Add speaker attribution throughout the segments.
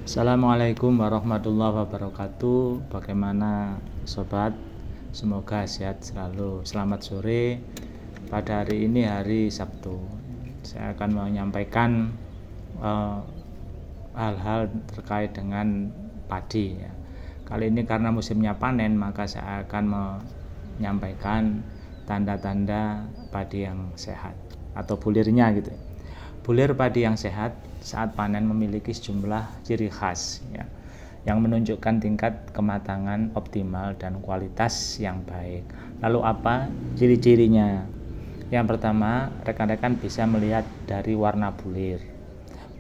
Speaker 1: Assalamualaikum warahmatullahi wabarakatuh. Bagaimana sobat? Semoga sehat selalu. Selamat sore. Pada hari ini hari Sabtu, saya akan menyampaikan hal-hal terkait dengan padi ya. Kali ini karena musimnya panen, maka saya akan menyampaikan tanda-tanda padi yang sehat atau bulirnya gitu. Bulir padi yang sehat saat panen memiliki sejumlah ciri khas ya, yang menunjukkan tingkat kematangan optimal dan kualitas yang baik. Lalu apa ciri-cirinya? Yang pertama, rekan-rekan bisa melihat dari warna bulir.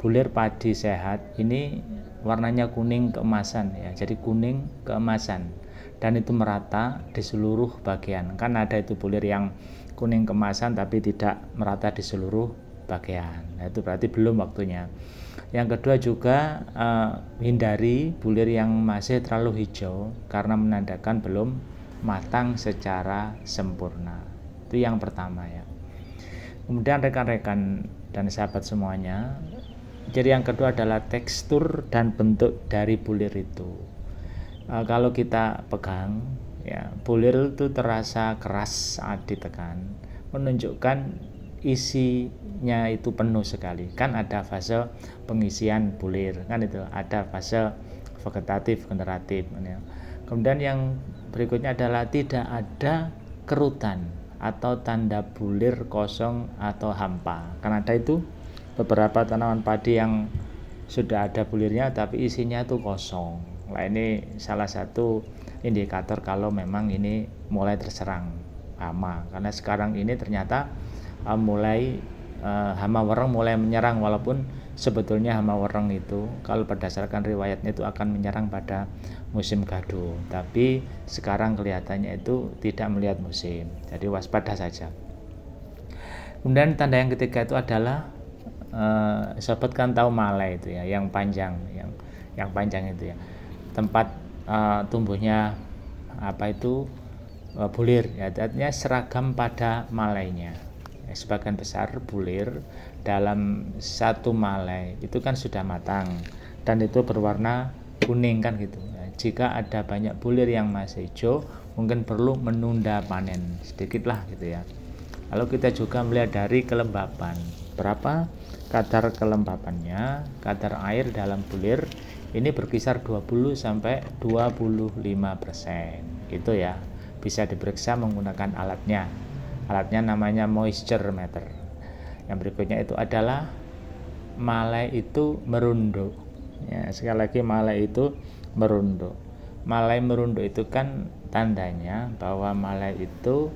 Speaker 1: Bulir padi sehat ini warnanya kuning keemasan ya, jadi kuning keemasan dan itu merata di seluruh bagian. Kan ada itu bulir yang kuning keemasan tapi tidak merata di seluruh bagian. Nah, itu berarti belum waktunya. Yang kedua juga hindari bulir yang masih terlalu hijau karena menandakan belum matang secara sempurna. Itu yang pertama ya. Kemudian rekan-rekan dan sahabat semuanya, jadi yang kedua adalah tekstur dan bentuk dari bulir itu. Kalau kita pegang ya, bulir itu terasa keras saat ditekan, menunjukkan isinya itu penuh sekali. Kan ada fase pengisian bulir, kan itu ada fase vegetatif, generatif. Kemudian yang berikutnya adalah tidak ada kerutan atau tanda bulir kosong atau hampa. Kan ada itu beberapa tanaman padi yang sudah ada bulirnya tapi isinya itu kosong. Nah, ini salah satu indikator kalau memang ini mulai terserang hama, karena sekarang ini ternyata mulai hama wereng mulai menyerang, walaupun sebetulnya hama wereng itu kalau berdasarkan riwayatnya itu akan menyerang pada musim gadu, tapi sekarang kelihatannya itu tidak melihat musim, jadi waspada saja. Kemudian tanda yang ketiga itu adalah sobat kan tahu malai itu ya, yang panjang, yang panjang itu ya, tempat tumbuhnya apa itu bulir ya, artinya seragam pada malainya. Sebagian besar bulir dalam satu malai itu kan sudah matang dan itu berwarna kuning kan gitu. Nah, jika ada banyak bulir yang masih hijau, mungkin perlu menunda panen sedikit lah gitu ya. Lalu kita juga melihat dari kelembapan, berapa kadar kelembapannya, kadar air dalam bulir ini berkisar 20 sampai 25% gitu ya. Bisa diperiksa menggunakan alatnya. Alatnya namanya moisture meter. Yang berikutnya itu adalah malai itu merunduk. Ya, sekali lagi malai itu merunduk. Malai merunduk itu kan tandanya bahwa malai itu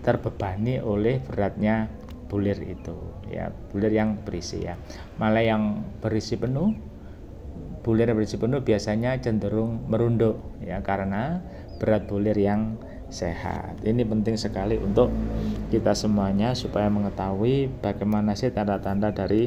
Speaker 1: terbebani oleh beratnya bulir itu. Ya, bulir yang berisi ya. Malai yang berisi penuh, bulir yang berisi penuh biasanya cenderung merunduk ya, karena berat bulir yang sehat. Ini penting sekali untuk kita semuanya supaya mengetahui bagaimana sih tanda-tanda dari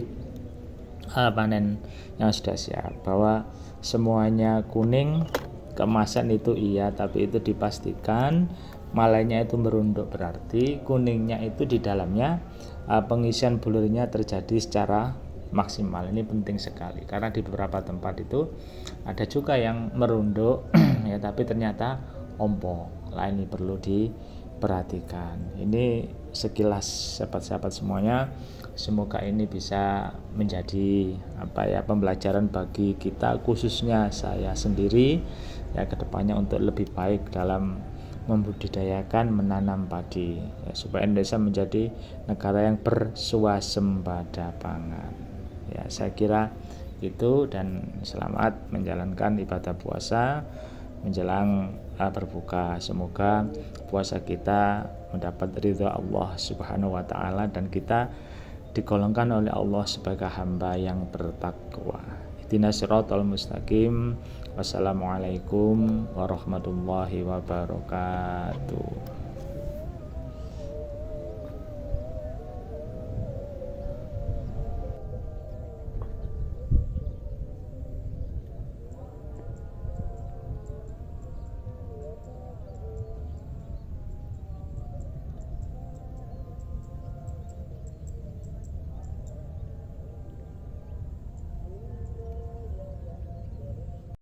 Speaker 1: panen yang sudah siap, bahwa semuanya kuning keemasan itu iya, tapi itu dipastikan malainya itu merunduk, berarti kuningnya itu di dalamnya pengisian bulirnya terjadi secara maksimal. Ini penting sekali karena di beberapa tempat itu ada juga yang merunduk ya, tapi ternyata ompong. Lah, ini perlu diperhatikan. Ini sekilas sahabat-sahabat semuanya, semoga ini bisa menjadi pembelajaran bagi kita, khususnya saya sendiri ya, kedepannya untuk lebih baik dalam membudidayakan menanam padi ya, supaya Indonesia menjadi negara yang berswasembada pangan ya. Saya kira itu, dan selamat menjalankan ibadah puasa menjelang berbuka. Semoga puasa kita mendapat ridha Allah Subhanahu wa taala dan kita digolongkan oleh Allah sebagai hamba yang bertakwa. Ihdinas siratal mustaqim. Wassalamualaikum warahmatullahi wabarakatuh.